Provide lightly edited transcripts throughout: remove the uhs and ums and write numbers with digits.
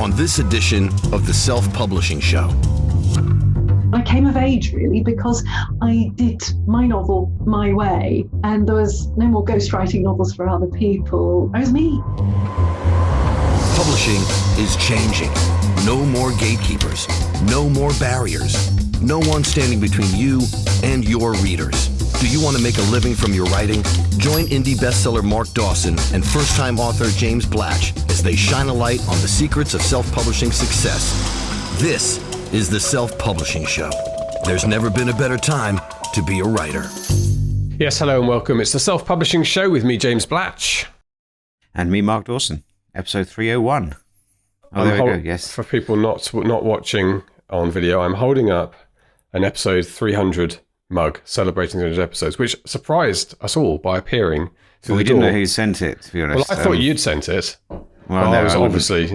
on this edition of the Self-Publishing Show. I came of age really because I did my novel my way and there was no more ghostwriting novels for other people. It was me. Publishing is changing. No more gatekeepers, no more barriers, no one standing between you and your readers. Do you want to make a living from your writing? Join indie bestseller Mark Dawson and first-time author James Blatch as they shine a light on the secrets of self-publishing success. This is the Self-Publishing Show. There's never been a better time to be a writer. Yes, hello and welcome. It's the Self-Publishing Show with me, James Blatch. And me, Mark Dawson. Episode 301. Oh, there we go, yes. For people not watching on video, I'm holding up an episode 300 mug celebrating 300 episodes, which surprised us all by appearing through the door. We didn't know who sent it, to be honest. Well, I thought you'd sent it. Well, no, I was obviously,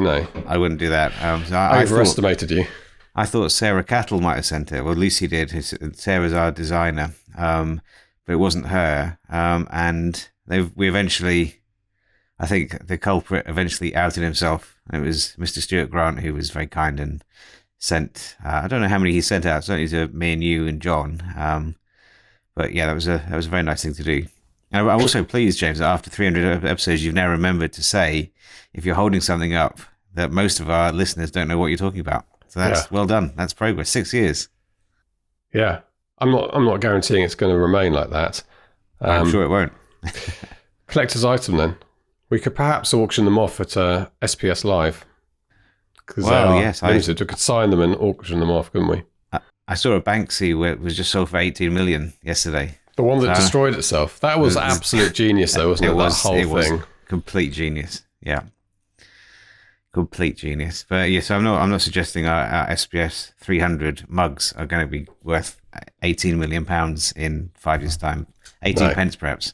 I wouldn't do that. I overestimated you. I thought Sarah Cattle might have sent it. Well, Lucy did. Sarah's our designer, but it wasn't her. And we eventually, I think the culprit eventually outed himself. It was Mr. Stuart Grant, who was very kind and sent, I don't know how many he sent out, certainly to me and you and John. But yeah, that was a very nice thing to do. And I'm also pleased, James, that after 300 episodes, you've now remembered to say, if you're holding something up, that most of our listeners don't know what you're talking about. So that's well done. That's progress. 6 years. Yeah. I'm not guaranteeing it's going to remain like that. I'm sure it won't. Collector's item then. We could perhaps auction them off at SPS Live. Well, yes. We could sign them and auction them off, couldn't we? I saw a Banksy where it was just sold for 18 million yesterday. The one that destroyed itself. That was absolute genius though, wasn't it? That whole thing. Was complete genius. Yeah. Complete genius. But yes, I'm not suggesting our SPS 300 mugs are going to be worth £18 million in 5 years' time. 18 pence perhaps.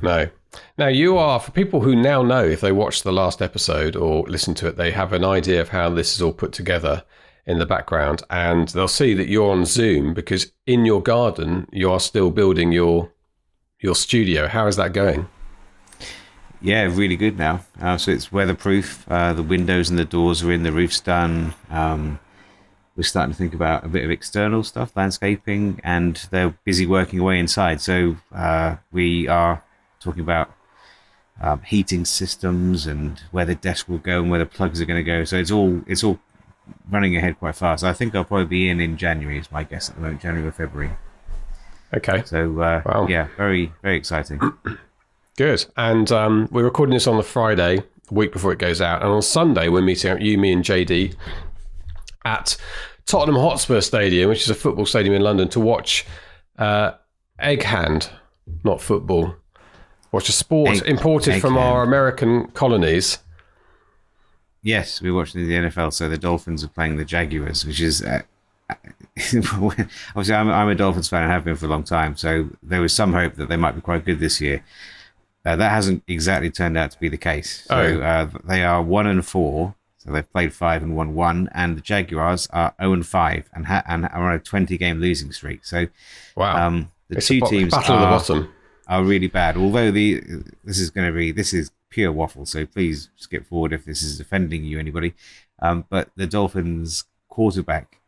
No. Now you are, for people who now know, if they watch the last episode or listen to it, they have an idea of how this is all put together in the background, and they'll see that you're on Zoom because in your garden you are still building your studio. How is that going? Yeah, really good now. So it's weatherproof. The windows and the doors are in. The roof's done. We're starting to think about a bit of external stuff, landscaping, and they're busy working away inside. So we are talking about heating systems and where the desk will go and where the plugs are going to go. So it's all running ahead quite fast. I think I'll probably be in January, is my guess at the moment, January or February. Okay. So wow. Yeah, very, very exciting. Good. And we're recording this on the Friday, a week before it goes out. And on Sunday, we're meeting you, me and JD at Tottenham Hotspur Stadium, which is a football stadium in London, to watch egg hand, not football. Watch a sport imported from our American colonies. Yes, we're watching the NFL. So the Dolphins are playing the Jaguars, which is... obviously, I'm a Dolphins fan and have been for a long time. So there was some hope that they might be quite good this year. That hasn't exactly turned out to be the case. So they are 1-4. So they've played 5 and won 1. And the Jaguars are 0-5 and are on a 20-game losing streak. So wow, the two teams battle of the bottom are really bad. Although this is pure waffle, so please skip forward if this is offending you, anybody. But the Dolphins quarterback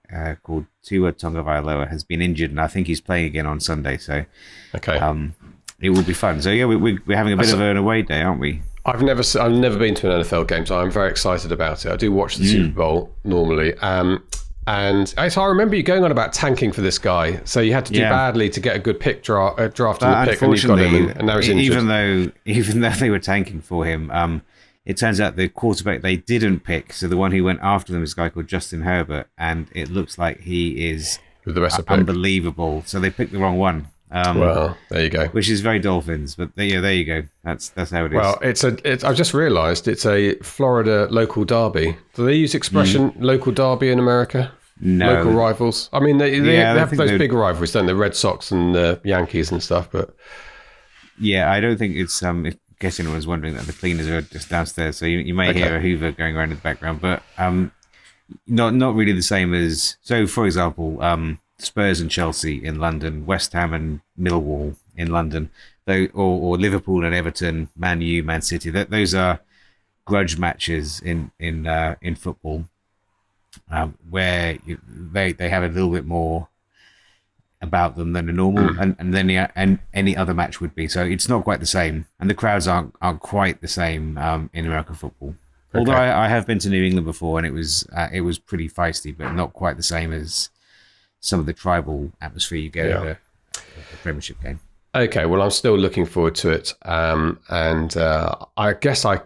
called Tua Tagovailoa has been injured, and I think he's playing again on Sunday. So it will be fun. So yeah, we're having a bit of an away day, aren't we? I've never been to an NFL game, so I'm very excited about it. I do watch the Super Bowl normally. And so I remember you going on about tanking for this guy. So you had to do badly to get a good pick draft in the pick, and you got him, and now he's injured. Even though they were tanking for him, it turns out the quarterback they didn't pick, so the one who went after them is a guy called Justin Herbert, and it looks like he is with the rest of unbelievable. So they picked the wrong one. Well, there you go. Which is very Dolphins, but there you go. That's how it is. Well, I've just realised it's a Florida local derby. Do they use expression local derby in America? No. Local rivals. I mean, they have those big rivalries, don't they? The Red Sox and the Yankees and stuff. But yeah, I don't think it's. In case anyone was wondering, that the cleaners are just downstairs, so you may hear a Hoover going around in the background, but not really the same as. So, for example, Spurs and Chelsea in London, West Ham and Millwall in London, or Liverpool and Everton, Man U, Man City. Those are grudge matches in football, where they have a little bit more about them than a normal and any other match would be. So it's not quite the same, and the crowds aren't quite the same in American football. Okay. Although I have been to New England before, and it was pretty feisty, but not quite the same as some of the tribal atmosphere you get at a Premiership game. Okay, well, I'm still looking forward to it, and I guess I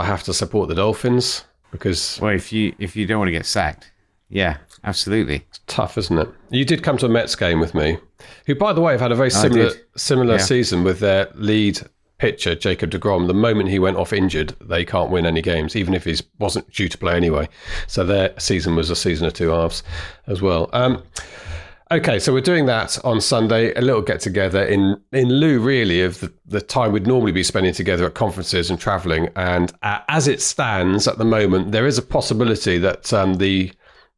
have to support the Dolphins because if you don't want to get sacked, yeah, absolutely, it's tough, isn't it? You did come to a Mets game with me, who, by the way, have had a very similar season with their lead pitcher Jacob deGrom. The moment he went off injured, they can't win any games, even if he wasn't due to play anyway. So their season was a season of two halves as well. Okay, so we're doing that on Sunday, a little get-together in lieu, really, of the time we'd normally be spending together at conferences and travelling. And as it stands at the moment, there is a possibility that the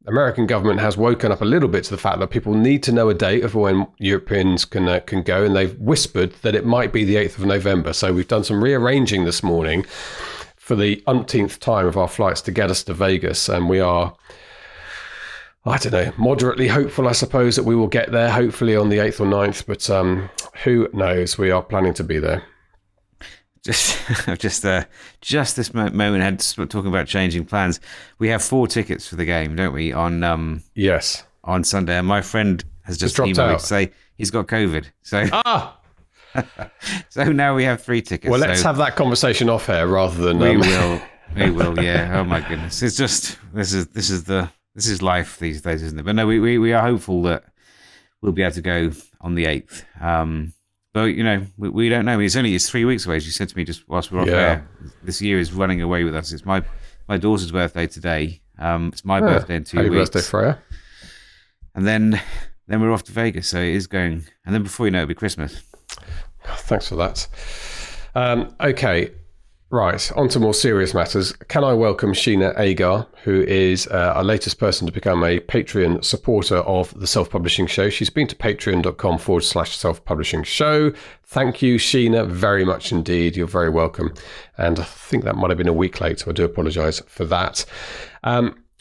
American government has woken up a little bit to the fact that people need to know a date of when Europeans can go, and they've whispered that it might be the 8th of November. So we've done some rearranging this morning for the umpteenth time of our flights to get us to Vegas, and we are, I don't know, moderately hopeful, I suppose, that we will get there, hopefully on the 8th or 9th, but who knows? We are planning to be there. Just this moment, had talking about changing plans. We have 4 tickets for the game, don't we? On yes, on Sunday, and my friend has just emailed me to say he's got COVID. So so now we have 3 tickets. Well, let's have that conversation off air rather than we will. Yeah. Oh my goodness, it's just this is life these days, isn't it? But no, we are hopeful that we'll be able to go on the 8th. But, we don't know. It's 3 weeks away, as you said to me just whilst we're off air. This year is running away with us. It's my daughter's birthday today. It's my birthday in 2 weeks. Happy birthday, Freya. And then we're off to Vegas, so it is going. And then before you know it, it'll be Christmas. Thanks for that. Okay. Right, on to more serious matters. Can I welcome Sheena Agar, who is our latest person to become a Patreon supporter of the Self-Publishing Show. She's been to patreon.com/self-publishing show. Thank you, Sheena, very much indeed. You're very welcome. And I think that might have been a week late, so I do apologise for that.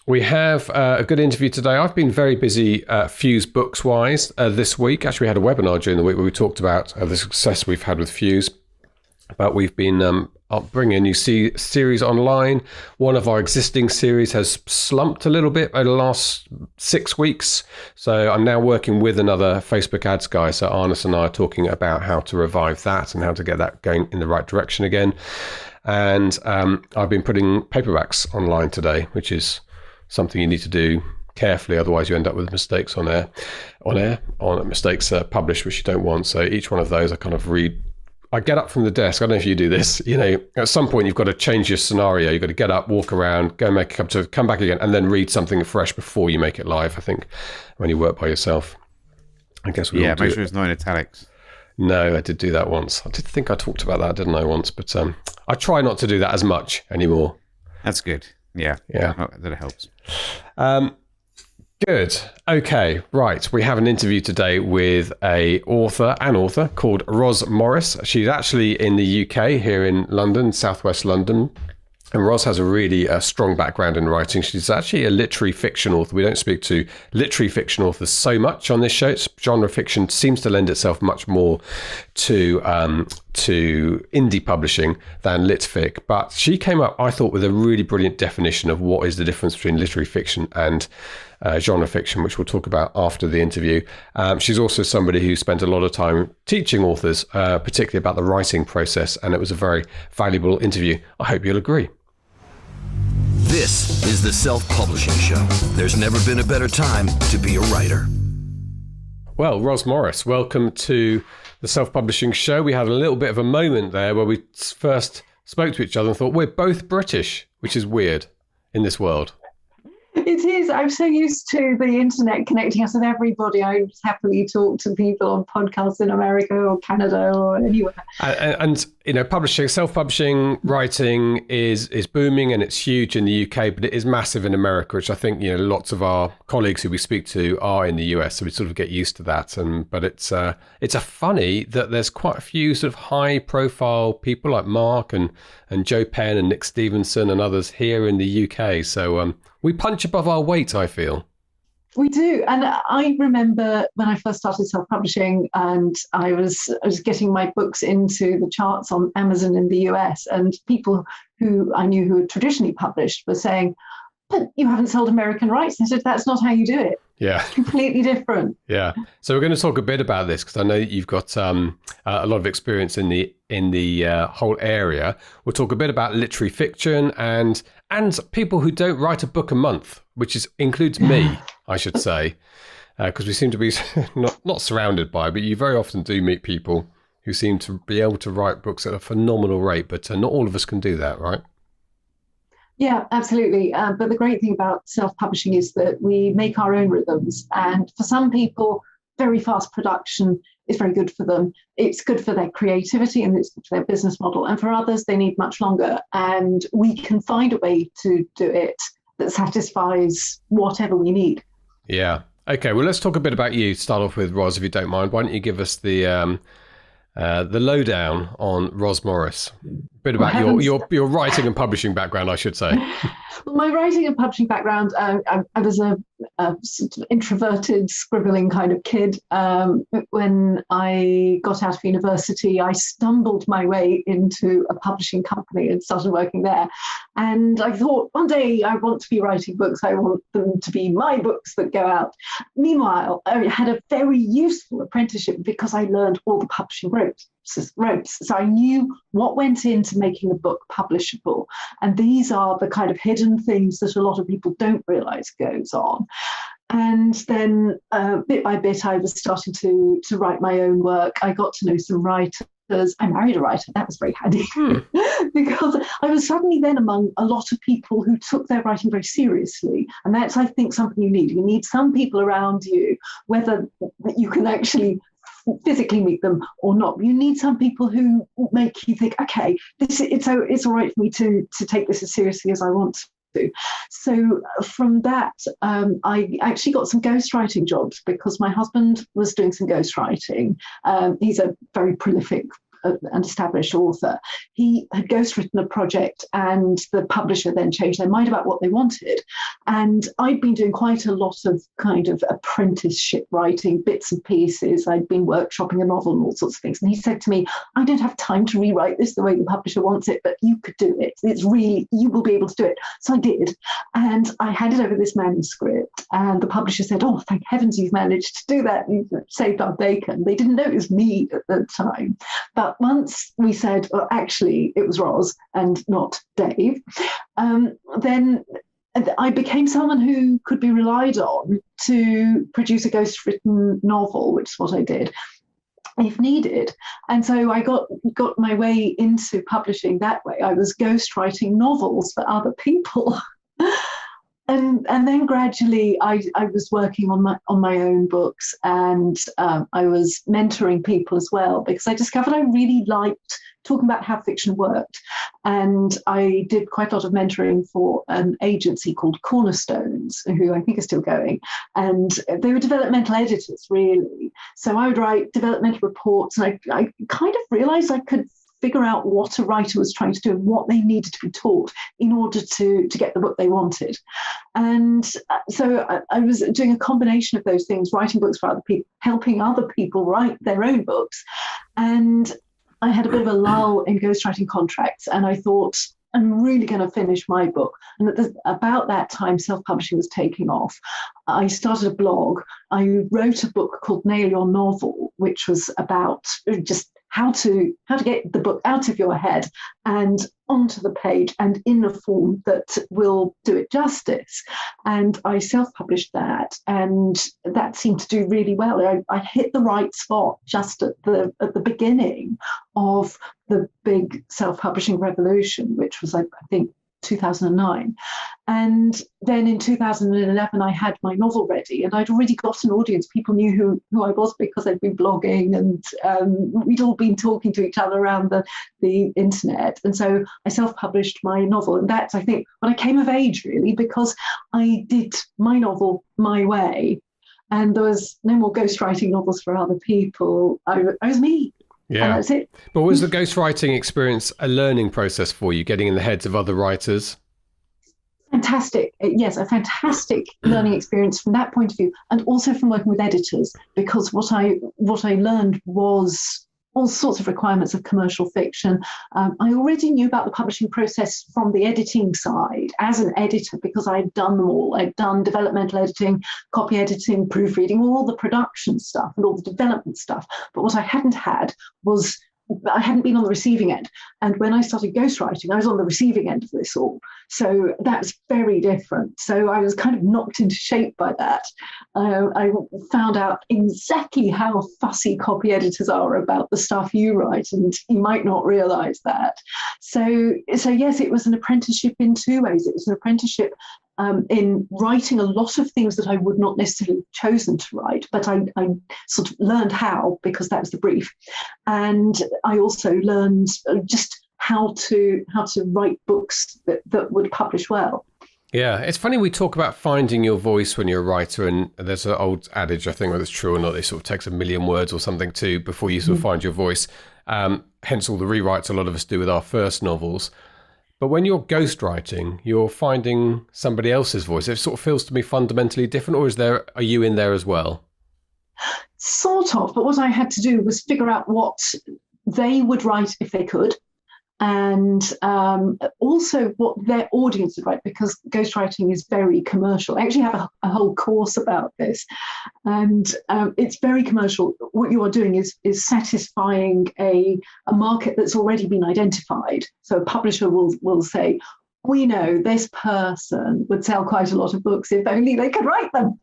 We have a good interview today. I've been very busy Fuse books-wise this week. Actually, we had a webinar during the week where we talked about the success we've had with Fuse. But we've been bringing a new series online. One of our existing series has slumped a little bit over the last 6 weeks. So I'm now working with another Facebook ads guy. So Arnis and I are talking about how to revive that and how to get that going in the right direction again. And I've been putting paperbacks online today, which is something you need to do carefully, otherwise you end up with mistakes on mistakes published, which you don't want. So each one of those I kind of read. I get up from the desk. I don't know if you do this. At some point you've got to change your scenario. You've got to get up, walk around, go make a cup of tea, come back again, and then read something fresh before you make it live. I think when you work by yourself, I guess we all do. Make sure it's not in italics. No, I did do that once. I did think I talked about that, didn't I, once? But I try not to do that as much anymore. That's good. Yeah. That helps. Good. Okay, right. We have an interview today with an author called Roz Morris. She's actually in the UK, here in London, southwest London. And Roz has a really strong background in writing. She's actually a literary fiction author. We don't speak to literary fiction authors so much on this show. Genre fiction seems to lend itself much more to indie publishing than lit fic. But she came up, I thought, with a really brilliant definition of what is the difference between literary fiction and genre fiction, which we'll talk about after the interview. She's also somebody who spent a lot of time teaching authors, particularly about the writing process, and it was a very valuable interview. I hope you'll agree. This is the Self-Publishing Show. There's never been a better time to be a writer. Well, Roz Morris, welcome to the Self-Publishing Show. We had a little bit of a moment there where we first spoke to each other and thought we're both British, which is weird in this world. It is. I'm so used to the internet connecting us with everybody. I just happily talk to people on podcasts in America or Canada or anywhere. And you know, publishing, self-publishing, writing is booming, and it's huge in the UK, but it is massive in America, which I think, you know, lots of our colleagues who we speak to are in the US, so we sort of get used to that. But it's a funny that there's quite a few sort of high-profile people like Mark and Joe Penn and Nick Stevenson and others here in the UK. So we punch above our weight, I feel. We do. And I remember when I first started self-publishing and I was getting my books into the charts on Amazon in the US, and people who I knew who had traditionally published were saying, but you haven't sold American rights. And I said, that's not how you do it. Yeah. Completely different. Yeah. So we're going to talk a bit about this because I know you've got a lot of experience in the whole area. We'll talk a bit about literary fiction and people who don't write a book a month, which includes me, I should say, because we seem to be not surrounded by, but you very often do meet people who seem to be able to write books at a phenomenal rate, but not all of us can do that, right? Yeah, absolutely. But the great thing about self-publishing is that we make our own rhythms. And for some people, very fast production is very good for them. It's good for their creativity and it's good for their business model. And for others, they need much longer. And we can find a way to do it that satisfies whatever we need. Yeah. Okay. Well, let's talk a bit about you. Start off with Roz, if you don't mind. Why don't you give us the lowdown on Roz Morris? A bit about your writing and publishing background, I should say. Well, my writing and publishing background, I was a sort of introverted, scribbling kind of kid. When I got out of university, I stumbled my way into a publishing company and started working there. And I thought, one day I want to be writing books. I want them to be my books that go out. Meanwhile, I had a very useful apprenticeship because I learned all the publishing ropes. So I knew what went into making a book publishable. And these are the kind of hidden things that a lot of people don't realize goes on. And then bit by bit, I was starting to write my own work. I got to know some writers. I married a writer. That was very handy because I was suddenly then among a lot of people who took their writing very seriously. And that's, I think, something you need. You need some people around you, whether you can actually physically meet them or not. You need some people who make you think, okay, it's all right for me to take this as seriously as I want to. So from that, I actually got some ghostwriting jobs because my husband was doing some ghostwriting. He's a very prolific and established author. He had ghostwritten a project and the publisher then changed their mind about what they wanted. And I'd been doing quite a lot of kind of apprenticeship writing, bits and pieces. I'd been workshopping a novel and all sorts of things. And he said to me, I don't have time to rewrite this the way the publisher wants it, but you could do it. It's really, you will be able to do it. So I did. And I handed over this manuscript and the publisher said, oh, thank heavens you've managed to do that. You've saved our bacon. They didn't know it was me at the time. But once we said, well, actually, it was Roz and not Dave, then I became someone who could be relied on to produce a ghostwritten novel, which is what I did, if needed. And so I got my way into publishing that way. I was ghostwriting novels for other people. And then gradually I was working on my own books and I was mentoring people as well because I discovered I really liked talking about how fiction worked. And I did quite a lot of mentoring for an agency called Cornerstones, who I think are still going. And they were developmental editors, really. So I would write developmental reports and I kind of realized I could figure out what a writer was trying to do and what they needed to be taught in order to get the book they wanted. And so I was doing a combination of those things, writing books for other people, helping other people write their own books. And I had a bit of a lull in ghostwriting contracts and I thought, I'm really going to finish my book. And about that time, self-publishing was taking off. I started a blog. I wrote a book called Nail Your Novel, which was about just how to get the book out of your head and onto the page and in a form that will do it justice. And I self-published that, and that seemed to do really well. I hit the right spot just at the beginning of the big self-publishing revolution, which was, I think, 2009. And then in 2011, I had my novel ready, and I'd already got an audience. People knew who I was because I'd been blogging, and we'd all been talking to each other around the internet. And so I self-published my novel. And that's, I think, when I came of age, really, because I did my novel my way. And there was no more ghostwriting novels for other people. I was me. Yeah. And that's it. But was the ghostwriting experience a learning process for you, getting in the heads of other writers? Fantastic. Yes, a fantastic learning experience from that point of view, and also from working with editors, because what I learned was all sorts of requirements of commercial fiction. I already knew about the publishing process from the editing side as an editor, because I'd done them all. I'd done developmental editing, copy editing, proofreading, all the production stuff and all the development stuff. But what I hadn't had was I hadn't been on the receiving end. And when I started ghostwriting, I was on the receiving end of this all. So that's very different. So I was kind of knocked into shape by that. I found out exactly how fussy copy editors are about the stuff you write, and you might not realize that. So yes, it was an apprenticeship in two ways. It was an apprenticeship in writing a lot of things that I would not necessarily have chosen to write, but I sort of learned how, because that was the brief. And I also learned just how to write books that would publish well. Yeah, it's funny we talk about finding your voice when you're a writer, and there's an old adage, I think, whether it's true or not, it sort of takes 1 million words or something too before you sort of find your voice. Hence all the rewrites a lot of us do with our first novels. But when you're ghostwriting, you're finding somebody else's voice. It sort of feels to me fundamentally different, or are you in there as well? Sort of, but what I had to do was figure out what they would write if they could, and also what their audience would write, because ghostwriting is very commercial. I actually have a whole course about this, and it's very commercial. What you are doing is satisfying a market that's already been identified. So a publisher will say, we know this person would sell quite a lot of books if only they could write them.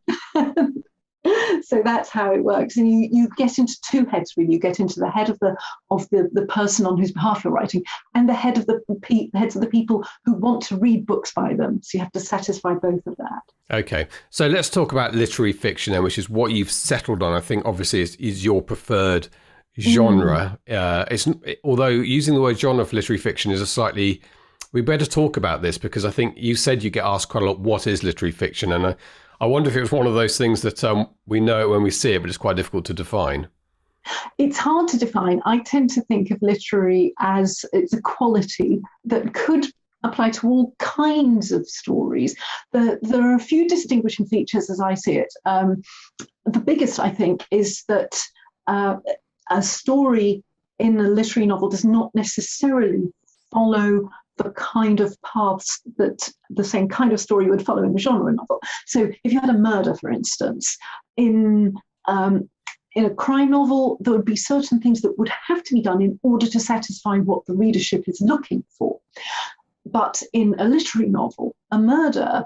So that's how it works. And you get into two heads, really. You get into the head of the person on whose behalf you're writing, and the heads of the people who want to read books by them. So you have to satisfy both of that. Okay. So let's talk about literary fiction then, which is what you've settled on. I think obviously is your preferred genre. Although using the word genre for literary fiction is we better talk about this, because I think you said you get asked quite a lot, what is literary fiction? And I wonder if it was one of those things that we know it when we see it, but it's quite difficult to define. It's hard to define. I tend to think of literary as it's a quality that could apply to all kinds of stories. There are a few distinguishing features as I see it. The biggest, I think, is that a story in a literary novel does not necessarily follow the kind of paths that the same kind of story would follow in a genre novel. So if you had a murder, for instance, in a crime novel, there would be certain things that would have to be done in order to satisfy what the readership is looking for. But in a literary novel, a murder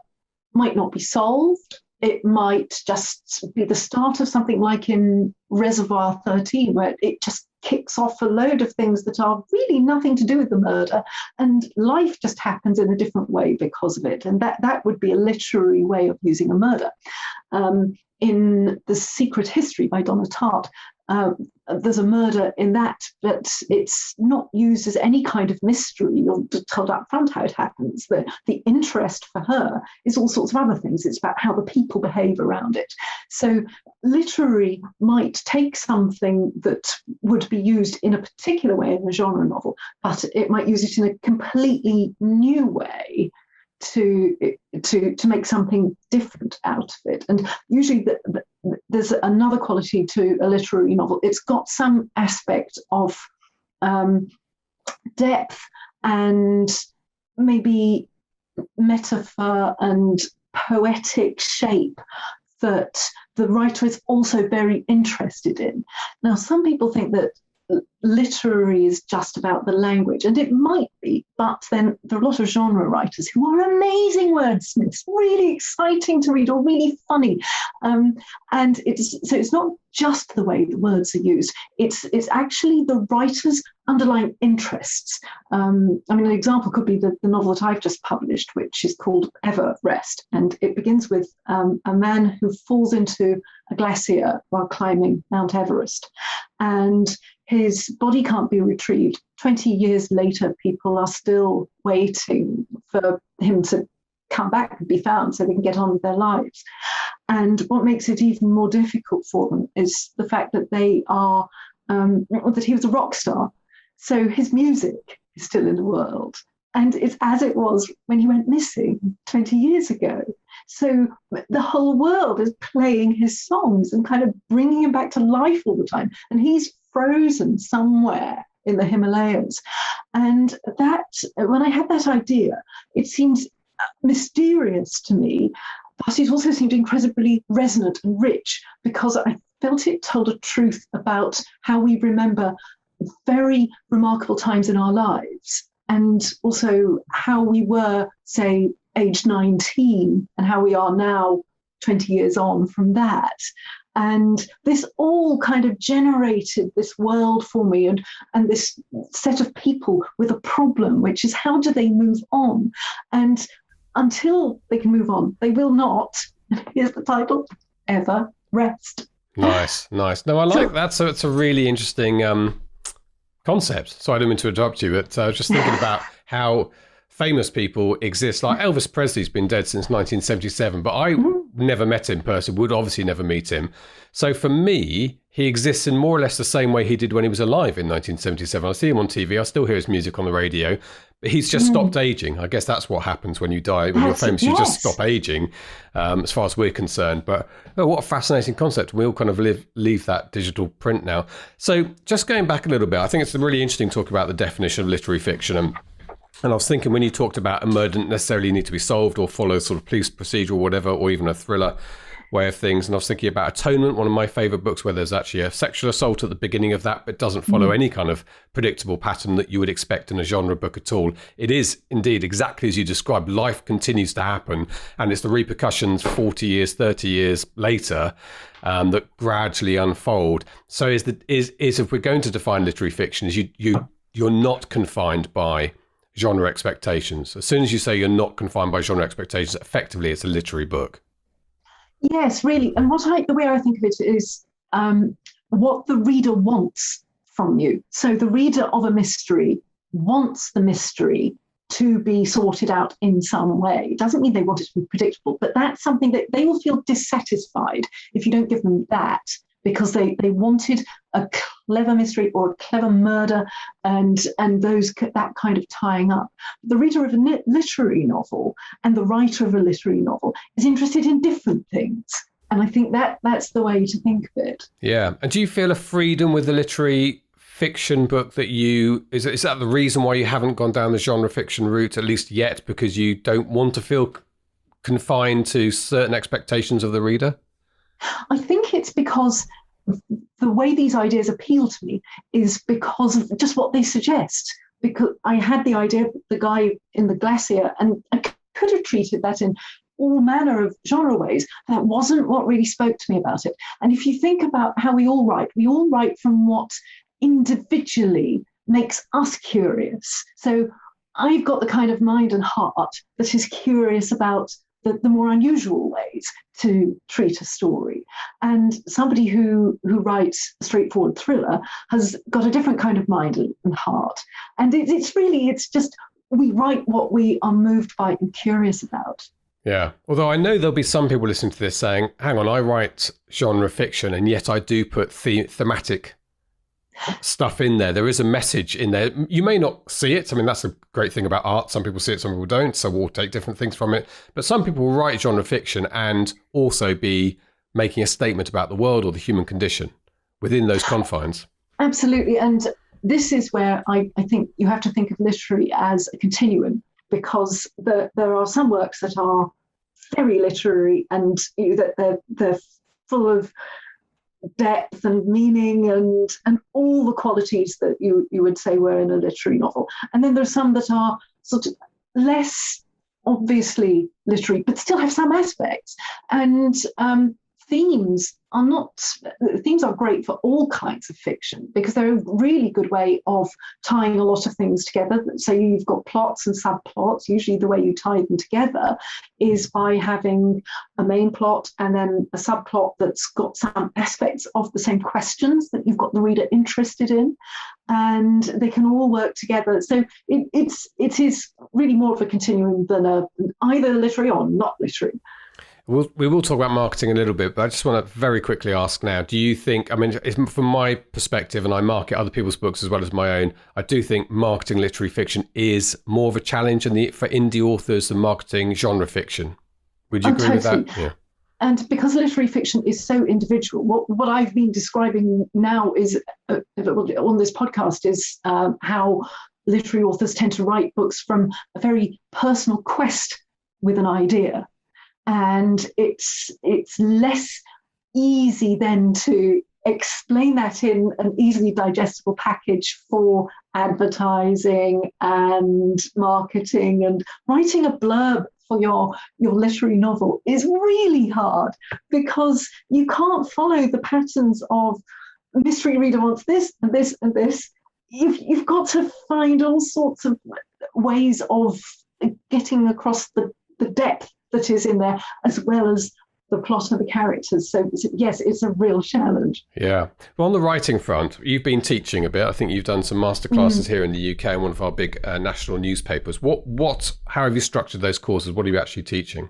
might not be solved. It might just be the start of something like in Reservoir 13, where it just kicks off a load of things that are really nothing to do with the murder, and life just happens in a different way because of it. And that would be a literary way of using a murder. In The Secret History by Donna Tartt, there's a murder in that, but it's not used as any kind of mystery or told up front how it happens. The interest for her is all sorts of other things. It's about how the people behave around it. So literary might take something that would be used in a particular way in a genre novel, but it might use it in a completely new way to make something different out of it. And usually there's another quality to a literary novel. It's got some aspect of depth and maybe metaphor and poetic shape that the writer is also very interested in. Now, some people think that literary is just about the language, and it might be, but then there are a lot of genre writers who are amazing wordsmiths, really exciting to read or really funny, and it's not just the way the words are used, it's actually the writer's underlying interests. An example could be the novel that I've just published, which is called Everest, and it begins with a man who falls into a glacier while climbing Mount Everest, and his body can't be retrieved. 20 years later, people are still waiting for him to come back and be found so they can get on with their lives. And what makes it even more difficult for them is the fact that that he was a rock star. So his music is still in the world. And it's as it was when he went missing 20 years ago. So the whole world is playing his songs and kind of bringing him back to life all the time. And he's frozen somewhere in the Himalayas. And that, when I had that idea, it seemed mysterious to me, but it also seemed incredibly resonant and rich, because I felt it told a truth about how we remember very remarkable times in our lives, and also how we were, say, age 19 and how we are now 20 years on from that. And this all kind of generated this world for me, and this set of people with a problem, which is how do they move on? And until they can move on, they will not. Here's the title, Ever Rest. Nice. No, I like that. So it's a really interesting concept. So I didn't mean to interrupt you, but I was just thinking about how famous people exist. Like Elvis Presley's been dead since 1977, but I never met him in person, would obviously never meet him. So for me, he exists in more or less the same way he did when he was alive in 1977. I see him on TV, I still hear his music on the radio, but he's just stopped aging. I guess that's what happens when you die. When you're famous, you just stop aging, as far as we're concerned. But what a fascinating concept. We all kind of leave that digital print now. So just going back a little bit, I think it's really interesting to talk about the definition of literary fiction. And I was thinking, when you talked about a murder didn't necessarily need to be solved or follow sort of police procedure or whatever, or even a thriller way of things. And I was thinking about Atonement, one of my favourite books, where there's actually a sexual assault at the beginning of that, but doesn't follow any kind of predictable pattern that you would expect in a genre book at all. It is indeed exactly as you described. Life continues to happen, and it's the repercussions 40 years, 30 years later that gradually unfold. So is if we're going to define literary fiction, is you're not confined by genre expectations. As soon as you say you're not confined by genre expectations, effectively it's a literary book. Yes, really. And the way I think of it is what the reader wants from you. So the reader of a mystery wants the mystery to be sorted out in some way. It doesn't mean they want it to be predictable, but that's something that they will feel dissatisfied if you don't give them that, because they wanted a clever mystery or a clever murder and that kind of tying up. The reader of a literary novel and the writer of a literary novel is interested in different things. And I think that's the way to think of it. Yeah. And do you feel a freedom with the literary fiction book that is that the reason why you haven't gone down the genre fiction route, at least yet, because you don't want to feel confined to certain expectations of the reader? I think it's because the way these ideas appeal to me is because of just what they suggest. Because I had the idea of the guy in the glacier, and I could have treated that in all manner of genre ways. That wasn't what really spoke to me about it. And if you think about how we all write from what individually makes us curious. So I've got the kind of mind and heart that is curious about the more unusual ways to treat a story. And somebody who writes a straightforward thriller has got a different kind of mind and heart. And it's just, we write what we are moved by and curious about. Yeah. Although I know there'll be some people listening to this saying, hang on, I write genre fiction and yet I do put thematic stuff in there. There is a message in there. You may not see it. I mean, that's a great thing about art. Some people see it, some people don't. So we'll take different things from it. But some people will write genre fiction and also be making a statement about the world or the human condition within those confines. Absolutely. And this is where I think you have to think of literary as a continuum, because there are some works that are very literary and that they're full of depth and meaning and all the qualities that you would say were in a literary novel. And then there's some that are sort of less obviously literary, but still have some aspects. And themes are great for all kinds of fiction because they're a really good way of tying a lot of things together. So you've got plots and subplots. Usually the way you tie them together is by having a main plot and then a subplot that's got some aspects of the same questions that you've got the reader interested in, and they can all work together. So it is really more of a continuum than either literary or not literary. We will talk about marketing a little bit, but I just want to very quickly ask now, do you think, I mean, from my perspective, and I market other people's books as well as my own, I do think marketing literary fiction is more of a challenge for indie authors than marketing genre fiction. Would you agree totally. with that? Yeah. And because literary fiction is so individual, what I've been describing now is, on this podcast, is how literary authors tend to write books from a very personal quest with an idea. And it's less easy then to explain that in an easily digestible package for advertising and marketing. And writing a blurb for your literary novel is really hard because you can't follow the patterns of mystery reader wants this and this and this. You've got to find all sorts of ways of getting across the depth that is in there, as well as the plot and the characters. So yes, it's a real challenge. Yeah. Well, on the writing front, you've been teaching a bit. I think you've done some masterclasses here in the UK in one of our big national newspapers. How have you structured those courses? What are you actually teaching?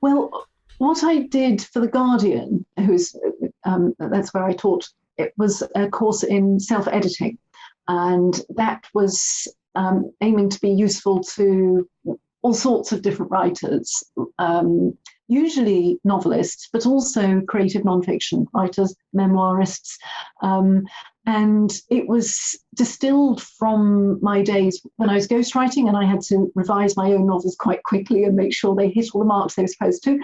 Well, what I did for The Guardian, that's where I taught, it was a course in self-editing. And that was aiming to be useful to all sorts of different writers, usually novelists, but also creative nonfiction writers, memoirists. And it was distilled from my days when I was ghostwriting and I had to revise my own novels quite quickly and make sure they hit all the marks they were supposed to.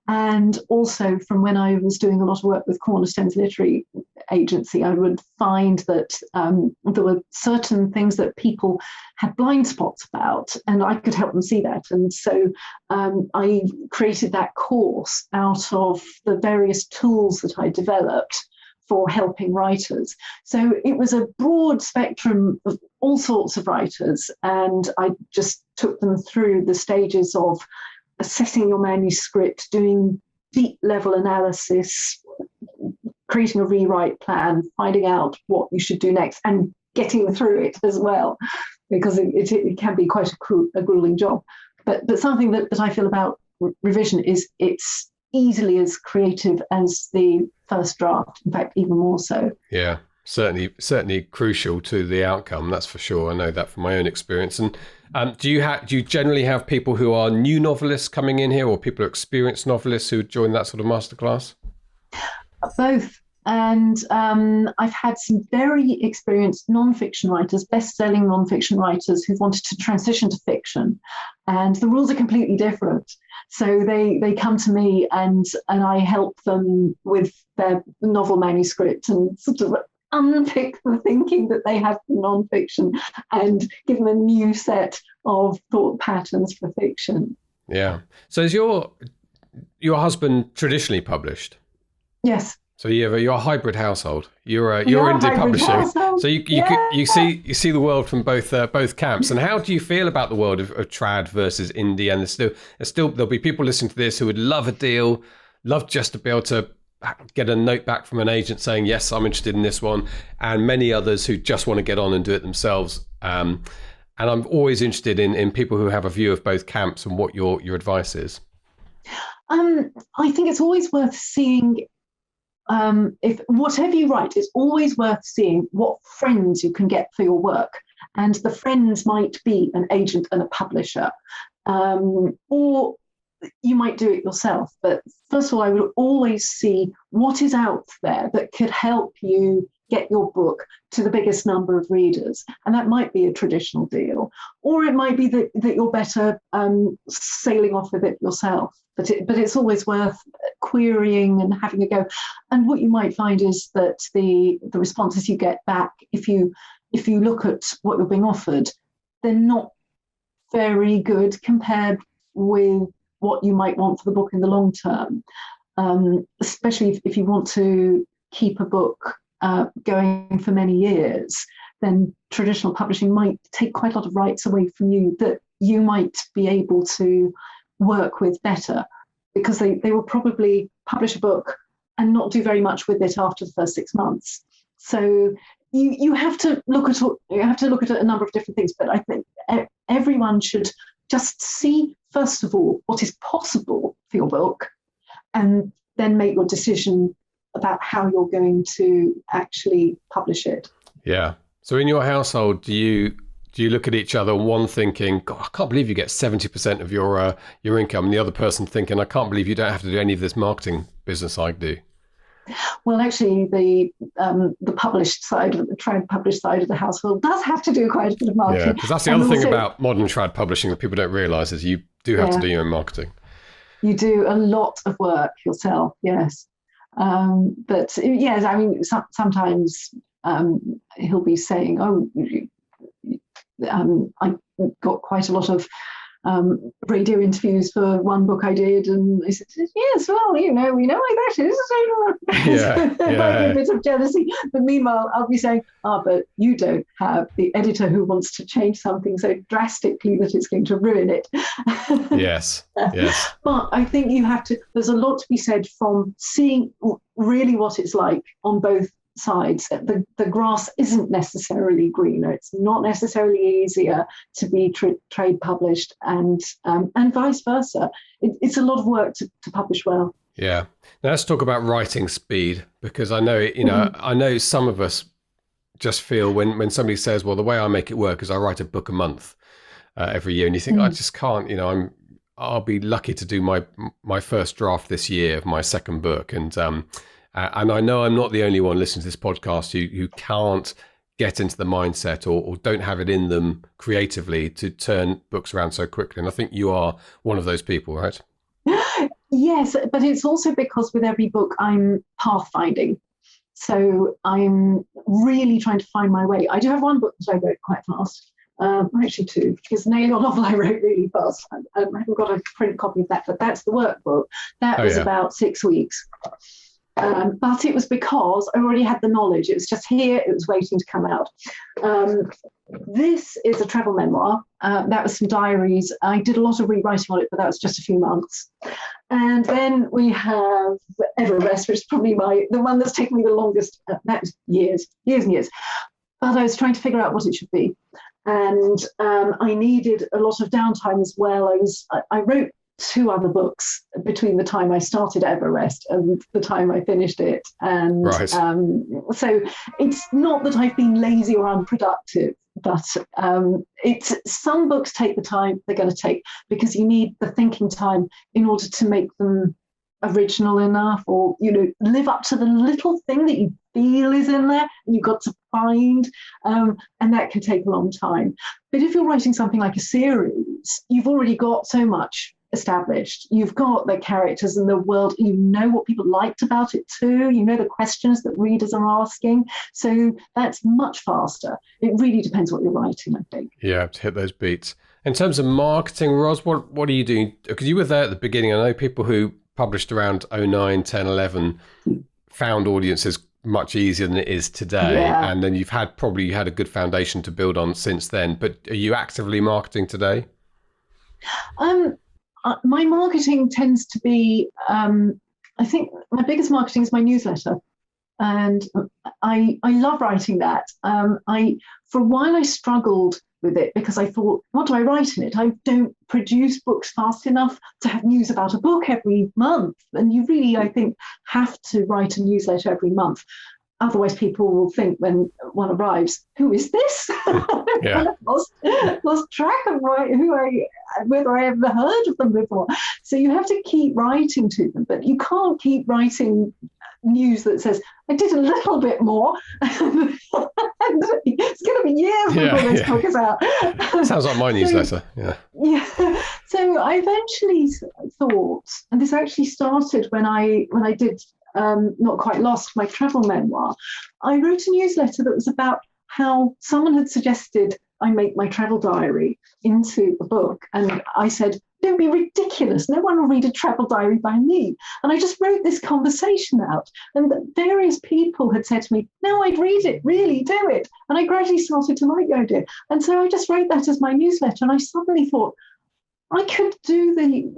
And also from when I was doing a lot of work with Cornerstone's literary agency, I would find that there were certain things that people had blind spots about, and I could help them see that. And so I created that course out of the various tools that I developed for helping writers. So it was a broad spectrum of all sorts of writers, and I just took them through the stages of assessing your manuscript, doing deep level analysis, creating a rewrite plan, finding out what you should do next, and getting through it as well, because it can be quite a grueling job. But something that I feel about revision is it's easily as creative as the first draft, in fact, even more so. Yeah, certainly crucial to the outcome, that's for sure. I know that from my own experience. And do you generally have people who are new novelists coming in here, or people who are experienced novelists who join that sort of masterclass? Both. And I've had some very experienced non-fiction writers, best-selling non-fiction writers who've wanted to transition to fiction. And the rules are completely different. So they come to me and I help them with their novel manuscript and sort of unpick the thinking that they have for non-fiction and give them a new set of thought patterns for fiction. Yeah. So is your husband traditionally published? Yes. So you're a hybrid household. You're indie publishing. Household. So you see the world from both camps. And how do you feel about the world of trad versus indie? And there's still there'll be people listening to this who would love a deal, love just to be able to get a note back from an agent saying, yes, I'm interested in this one, and many others who just want to get on and do it themselves. And I'm always interested in people who have a view of both camps and what your advice is. I think it's always worth seeing. If whatever you write, it's always worth seeing what friends you can get for your work, and the friends might be an agent and a publisher, or you might do it yourself. But first of all, I would always see what is out there that could help you get your book to the biggest number of readers. And that might be a traditional deal, or it might be that you're better sailing off with it yourself. But it's always worth querying and having a go. And what you might find is that the responses you get back, if you look at what you're being offered, they're not very good compared with what you might want for the book in the long term, especially if you want to keep a book going for many years. Then traditional publishing might take quite a lot of rights away from you that you might be able to work with better, because they will probably publish a book and not do very much with it after the first 6 months. So you have to look at a number of different things, but I think everyone should just see, first of all, what is possible for your book, and then make your decision about how you're going to actually publish it. Yeah. So in your household, do you look at each other, one thinking, God, I can't believe you get 70% of your income, and the other person thinking, I can't believe you don't have to do any of this marketing business I do? Well, actually, the published side, the trad published side of the household does have to do quite a bit of marketing. Yeah, because that's the other thing about modern trad publishing that people don't realise is you do have to do your own marketing. You do a lot of work yourself, yes. But yes, I mean, sometimes he'll be saying, "Oh, I got quite a lot of radio interviews for one book I did," and I said, "Yes, well, we know like that is." A bit of jealousy, but meanwhile, I'll be saying, but you don't have the editor who wants to change something so drastically that it's going to ruin it. Yes. But I think there's a lot to be said from seeing really what it's like on both sides. The grass isn't necessarily greener. It's not necessarily easier to be trade published, and vice versa. It's a lot of work to publish well. Yeah. Now let's talk about writing speed, because I know I know some of us just feel when somebody says, well, the way I make it work is I write a book a month every year, and you think, I just can't. I'll be lucky to do my first draft this year of my second book, and I know I'm not the only one listening to this podcast who can't get into the mindset or don't have it in them creatively to turn books around so quickly. And I think you are one of those people, right? Yes, but it's also because with every book I'm pathfinding. So I'm really trying to find my way. I do have one book that I wrote quite fast. Actually two, because the Nail novel I wrote really fast. I haven't got a print copy of that, but that's the workbook. That was about 6 weeks. But it was because I already had the knowledge. It was just here. It was waiting to come out. This is a travel memoir. That was some diaries. I did a lot of rewriting on it, but that was just a few months. And then we have Everest, which is probably the one that's taken me the longest. That was years and years. But I was trying to figure out what it should be. And I needed a lot of downtime as well. I wrote 2 other books between the time I started Everest and the time I finished it. And so it's not that I've been lazy or unproductive, but it's some books take the time they're going to take, because you need the thinking time in order to make them original enough, or live up to the little thing that you feel is in there and you've got to find, and that can take a long time. But if you're writing something like a series, you've already got so much established. You've got the characters and the world. You know what people liked about it too. You know the questions that readers are asking. So that's much faster. It really depends what you're writing, I think. Yeah, to hit those beats. In terms of marketing, Roz, what are you doing? Because you were there at the beginning. I know people who published around 09, 10, 11 found audiences much easier than it is today. Yeah. And then you had a good foundation to build on since then. But are you actively marketing today? My marketing tends to be, I think my biggest marketing is my newsletter. And I love writing that. For a while I struggled with it because I thought, what do I write in it? I don't produce books fast enough to have news about a book every month. And you really, I think, have to write a newsletter every month. Otherwise, people will think when one arrives, who is this? Yeah. lost track of whether I ever heard of them before. So you have to keep writing to them, but you can't keep writing news that says, I did a little bit more. And it's going to be years before this book is out. Sounds like my newsletter. Yeah. So I eventually thought, and this actually started when I did Not Quite Lost, my travel memoir. I wrote a newsletter that was about how someone had suggested I make my travel diary into a book. And I said, don't be ridiculous. No one will read a travel diary by me. And I just wrote this conversation out. And various people had said to me, no, I'd read it, really, do it. And I gradually started to like the idea. And so I just wrote that as my newsletter. And I suddenly thought, I could do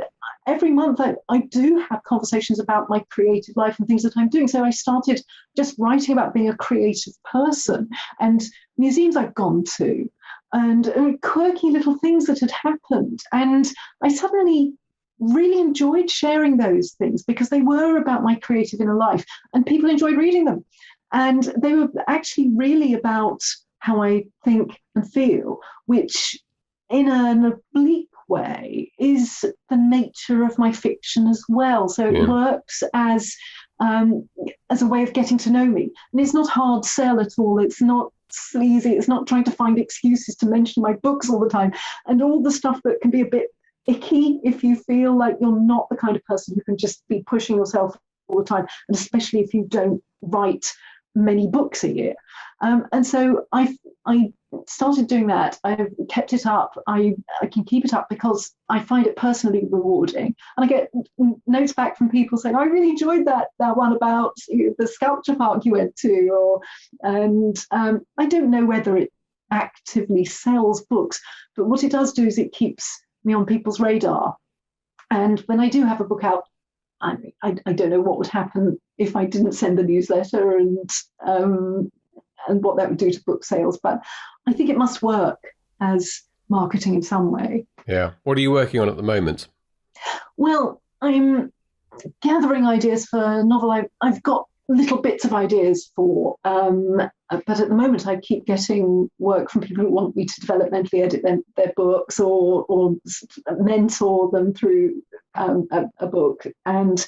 every month I do have conversations about my creative life and things that I'm doing. So I started just writing about being a creative person and museums I've gone to and quirky little things that had happened. And I suddenly really enjoyed sharing those things because they were about my creative inner life and people enjoyed reading them. And they were actually really about how I think and feel, which in an oblique way is the nature of my fiction as well. So it works as a way of getting to know me. And it's not hard sell at all. It's not sleazy. It's not trying to find excuses to mention my books all the time and all the stuff that can be a bit icky if you feel like you're not the kind of person who can just be pushing yourself all the time, and especially if you don't write many books a year. And so I started doing that. I've kept it up. I can keep it up because I find it personally rewarding. And I get notes back from people saying, I really enjoyed that one about the sculpture park you went to. I don't know whether it actively sells books, but what it does do is it keeps me on people's radar. And when I do have a book out, I don't know what would happen if I didn't send the newsletter and what that would do to book sales, but I think it must work as marketing in some way. Yeah. What are you working on at the moment? Well, I'm gathering ideas for a novel. I've got little bits of ideas for, but at the moment I keep getting work from people who want me to developmentally edit their books or mentor them through a book. And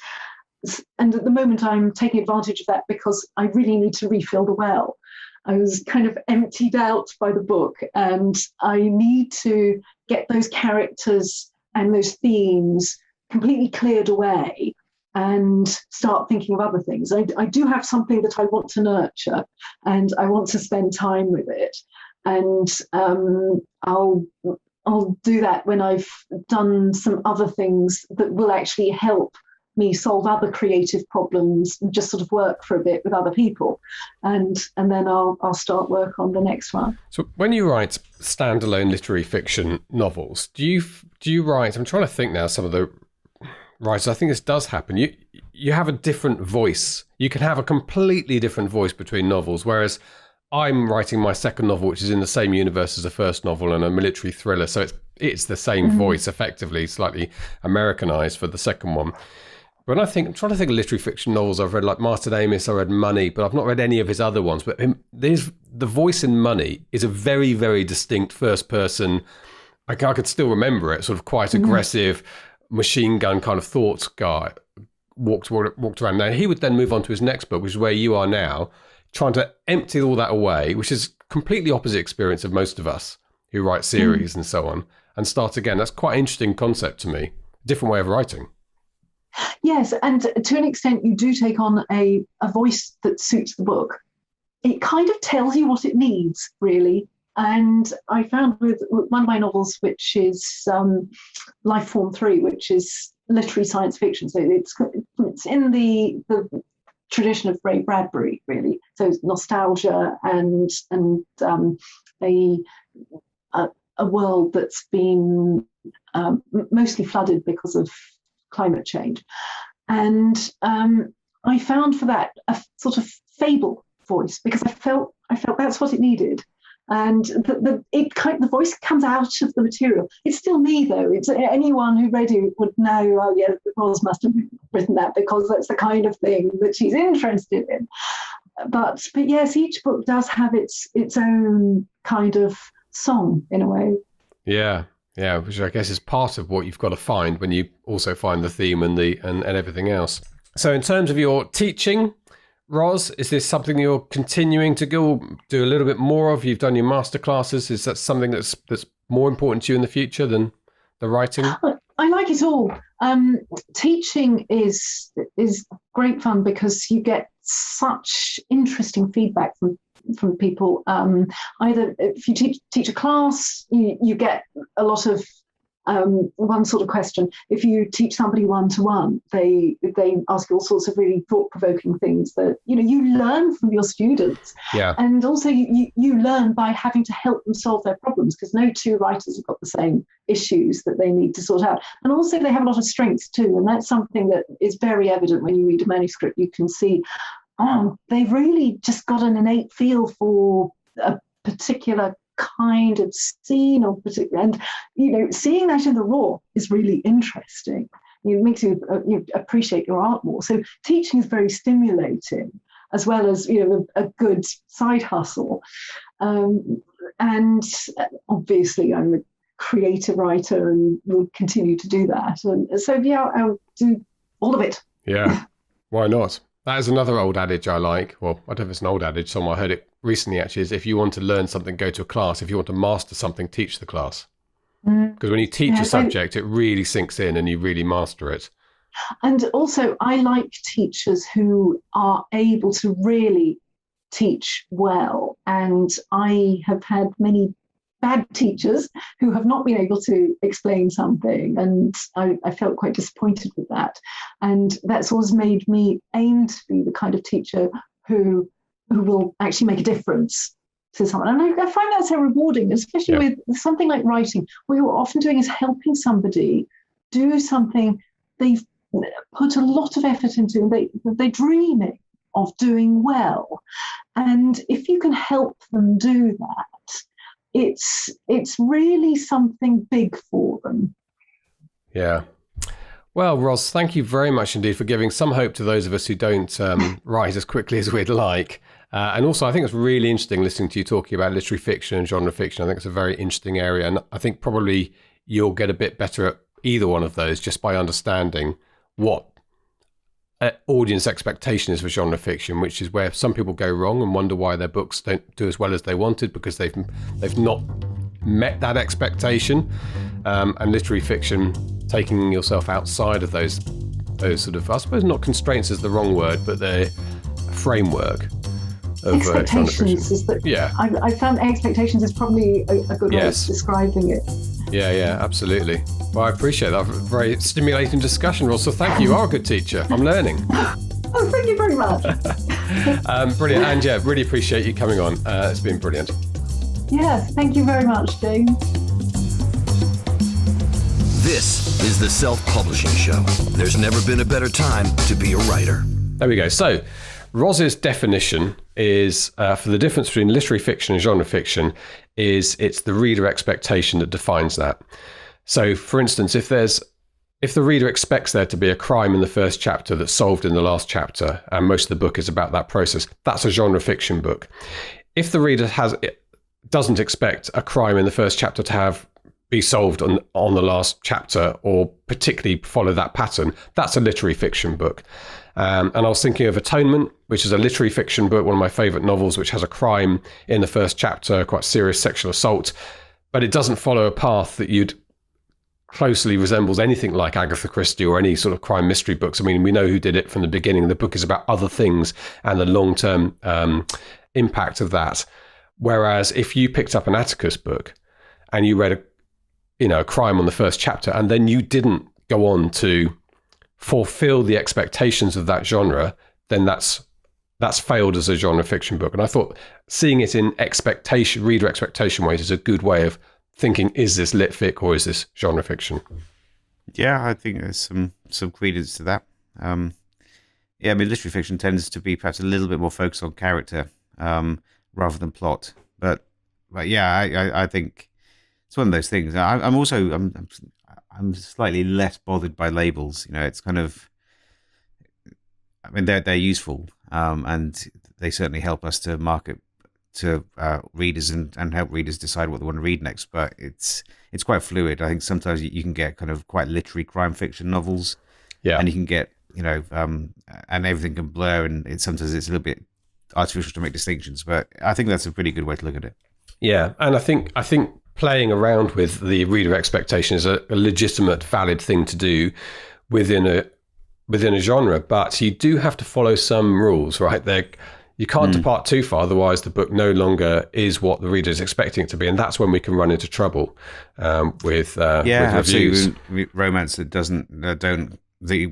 at the moment I'm taking advantage of that because I really need to refill the well. I was kind of emptied out by the book and I need to get those characters and those themes completely cleared away and start thinking of other things. I do have something that I want to nurture and I want to spend time with it. And I'll do that when I've done some other things that will actually help me solve other creative problems and just sort of work for a bit with other people. And then I'll start work on the next one. So when you write standalone literary fiction novels, do you write, I'm trying to think now, some of the writers, I think this does happen. You have a different voice. You can have a completely different voice between novels, whereas I'm writing my second novel, which is in the same universe as the first novel and a military thriller. So it's the same voice, effectively, slightly Americanized for the second one. When I'm trying to think of literary fiction novels I've read, like Martin Amis, I read Money, but I've not read any of his other ones. But the voice in Money is a very, very distinct first person. I could still remember it, sort of quite aggressive, machine gun kind of thoughts guy walked around. Now, he would then move on to his next book, which is where you are now, trying to empty all that away, which is completely opposite experience of most of us who write series and so on, and start again. That's quite an interesting concept to me. Different way of writing. Yes, and to an extent, you do take on a voice that suits the book. It kind of tells you what it needs, really. And I found with one of my novels, which is Life Form 3, which is literary science fiction. So it's in the tradition of Ray Bradbury, really. So it's nostalgia and a world that's been mostly flooded because of climate change. And I found for that a sort of fable voice because I felt that's what it needed. And the voice comes out of the material. It's still me, though. It's anyone who read it would know, oh yeah, Roz must have written that because that's the kind of thing that she's interested in. But yes, each book does have its own kind of song in a way. Yeah, which I guess is part of what you've got to find when you also find the theme and everything else. So in terms of your teaching, Roz, is this something you're continuing to do a little bit more of? You've done your master classes. Is that something that's more important to you in the future than the writing? I like it all. Teaching is great fun because you get such interesting feedback from people. Either if you teach a class, you get a lot of one sort of question. If you teach somebody one-to-one, they ask you all sorts of really thought-provoking things that you learn from your students. Yeah. And also you learn by having to help them solve their problems, because no two writers have got the same issues that they need to sort out. And also they have a lot of strengths too, and that's something that is very evident when you read a manuscript. You can see, they've really just got an innate feel for a particular kind of scene or particular, and seeing that in the raw is really interesting. It makes you appreciate your art more. So teaching is very stimulating, as well as a good side hustle. And obviously I'm a creative writer and will continue to do that. And so I'll do all of it. Yeah, why not? That is another old adage I like. Well, I don't know if it's an old adage. I heard it recently, actually, is if you want to learn something, go to a class. If you want to master something, teach the class. Because when you teach a subject, it really sinks in and you really master it. And also, I like teachers who are able to really teach well. And I have had many bad teachers who have not been able to explain something, and I felt quite disappointed with that. And that's always made me aim to be the kind of teacher who will actually make a difference to someone. And I find that so rewarding, especially with something like writing. What you're often doing is helping somebody do something they've put a lot of effort into, and they're dreaming of doing well. And if you can help them do that, it's really something big for them. Yeah. Well, Roz, thank you very much indeed for giving some hope to those of us who don't write as quickly as we'd like. And also, I think it's really interesting listening to you talking about literary fiction and genre fiction. I think it's a very interesting area. And I think probably you'll get a bit better at either one of those just by understanding what audience expectation is for genre fiction, which is where some people go wrong and wonder why their books don't do as well as they wanted because they've not met that expectation. And literary fiction, taking yourself outside of those sort of, I suppose not constraints is the wrong word, but the framework of expectations is that. Yeah, I found expectations is probably a good way of describing it. Yeah, absolutely. Well, I appreciate that. Very stimulating discussion, Roz. So thank you. You are a good teacher. I'm learning. Oh, thank you very much. Brilliant. And yeah, really appreciate you coming on. It's been brilliant. Yes, thank you very much, James. This is the Self-Publishing Show. There's never been a better time to be a writer. There we go. So Roz's definition is, for the difference between literary fiction and genre fiction, is it's the reader expectation that defines that. So, for instance, if the reader expects there to be a crime in the first chapter that's solved in the last chapter, and most of the book is about that process, that's a genre fiction book. If the reader doesn't expect a crime in the first chapter to be solved on the last chapter, or particularly follow that pattern, that's a literary fiction book. And I was thinking of Atonement, which is a literary fiction book, one of my favourite novels, which has a crime in the first chapter, quite serious sexual assault, but it doesn't follow a path that you'd closely resembles anything like Agatha Christie or any sort of crime mystery books. I mean, we know who did it from the beginning. The book is about other things and the long-term impact of that. Whereas if you picked up an Atticus book and you read a crime on the first chapter, and then you didn't go on to fulfill the expectations of that genre, then that's failed as a genre fiction book. And I thought seeing it in reader expectation ways is a good way of thinking, is this lit fic or is this genre fiction? Yeah, I think there's some credence to that. I mean, literary fiction tends to be perhaps a little bit more focused on character rather than plot. But yeah, I think it's one of those things. I'm slightly less bothered by labels. It's kind of, I mean, they're useful, and they certainly help us to market to readers and help readers decide what they want to read next. But it's quite fluid. I think sometimes you can get kind of quite literary crime fiction novels, and you can get and everything can blur, and sometimes it's a little bit artificial to make distinctions. But I think that's a pretty good way to look at it. Yeah, and I think playing around with the reader expectation is a legitimate, valid thing to do within a genre, but you do have to follow some rules, right? You can't depart too far, otherwise the book no longer is what the reader is expecting it to be, and that's when we can run into trouble with reviews. Romance that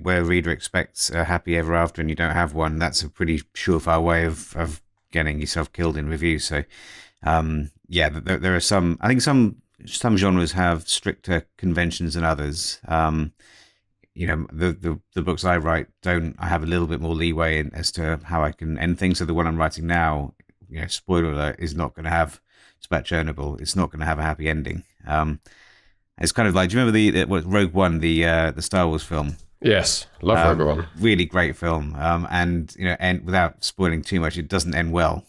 where reader expects a happy ever after and you don't have one. That's a pretty surefire way of getting yourself killed in reviews. So, there are some. I think some genres have stricter conventions than others. The books I write I have a little bit more leeway as to how I can end things. So the one I'm writing now, spoiler alert, is not going to have. It's about Chernobyl. It's not going to have a happy ending. It's kind of like, do you remember Rogue One, the Star Wars film? Yes, love Rogue One. Really great film. And without spoiling too much, it doesn't end well.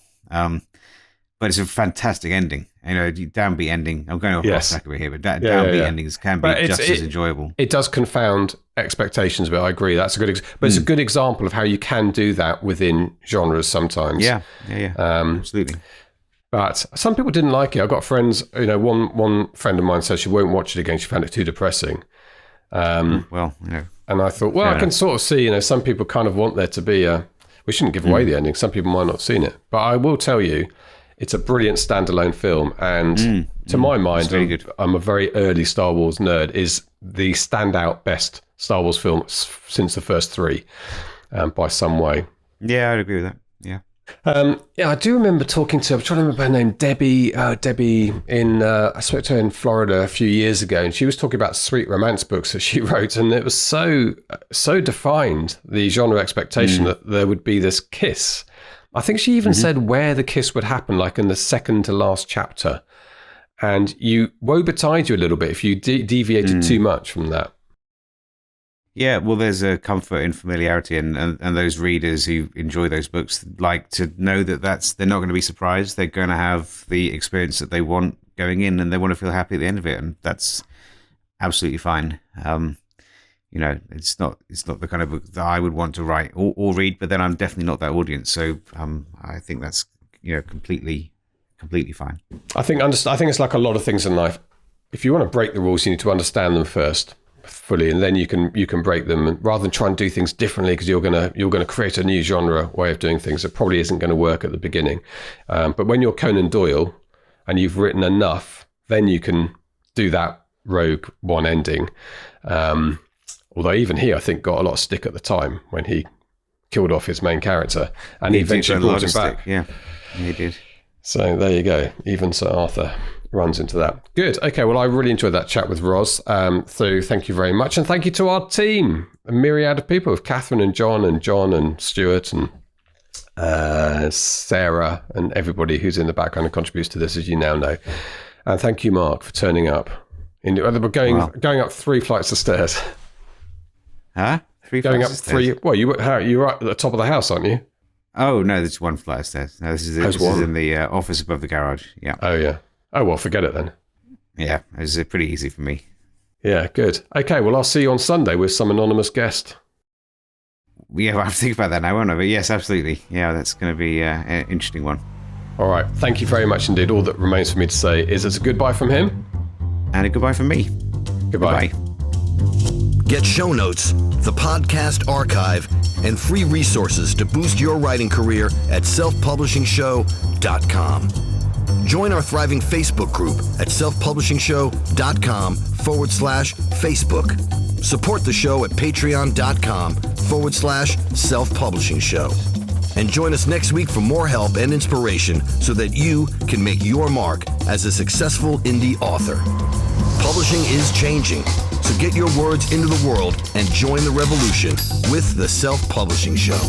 But it's a fantastic ending. Downbeat ending. I'm going off track over here, but downbeat endings can be just as enjoyable. It does confound expectations, but I agree. That's it's a good example of how you can do that within genres sometimes. Yeah, absolutely. But some people didn't like it. I've got friends. One friend of mine said she won't watch it again. She found it too depressing. And I thought, I can sort of see. Some people kind of want there to be we shouldn't give away the ending. Some people might not have seen it, but I will tell you, it's a brilliant standalone film, and to my mind, I'm a very early Star Wars nerd, is the standout best Star Wars film since the first three, by some way. Yeah, I'd agree with that. Yeah. I do remember I'm trying to remember her name, Debbie. Debbie I spoke to her in Florida a few years ago, and she was talking about sweet romance books that she wrote, and it was so defined, the genre expectation that there would be this kiss. I think she even said where the kiss would happen, like in the second to last chapter, and woe betide you a little bit if you deviated too much from that. Yeah, well, there's a comfort in familiarity, and those readers who enjoy those books like to know that they're not going to be surprised. They're going to have the experience that they want going in, and they want to feel happy at the end of it, and that's absolutely fine. It's not the kind of book that I would want to write or read, but then I'm definitely not that audience. So I think that's completely fine. I think it's like a lot of things in life. If you want to break the rules, you need to understand them first fully, and then you can break them. And rather than try and do things differently because you're gonna create a new genre way of doing things, it probably isn't going to work at the beginning. But when you're Conan Doyle and you've written enough, then you can do that Rogue One ending. Although even he, I think, got a lot of stick at the time when he killed off his main character, and he eventually brought him back. Yeah, he did. So there you go. Even Sir Arthur runs into that. Good. Okay, well, I really enjoyed that chat with Roz. So thank you very much. And thank you to our team, a myriad of people, with Catherine and John and Stuart and Sarah and everybody who's in the background and contributes to this, as you now know. And thank you, Mark, for turning up. We're going up 3 flights of stairs. Huh? 3 going flights up of stairs? 3. Well, you're right at the top of the house, aren't you? Oh no, there's 1 flight of stairs. No, this is in the office above the garage. Yeah. Oh yeah. Oh well, forget it then. Yeah, it was pretty easy for me. Yeah, good. Okay, well, I'll see you on Sunday with some anonymous guest. Yeah, well, I have to think about that now, won't I? But yes, absolutely. Yeah, that's going to be an interesting one. All right. Thank you very much indeed. All that remains for me to say is it's a goodbye from him. And a goodbye from me. Goodbye. Get show notes, the podcast archive, and free resources to boost your writing career at selfpublishingshow.com. Join our thriving Facebook group at selfpublishingshow.com/Facebook. Support the show at patreon.com/selfpublishingshow. And join us next week for more help and inspiration so that you can make your mark as a successful indie author. Publishing is changing, so get your words into the world and join the revolution with The Self-Publishing Show.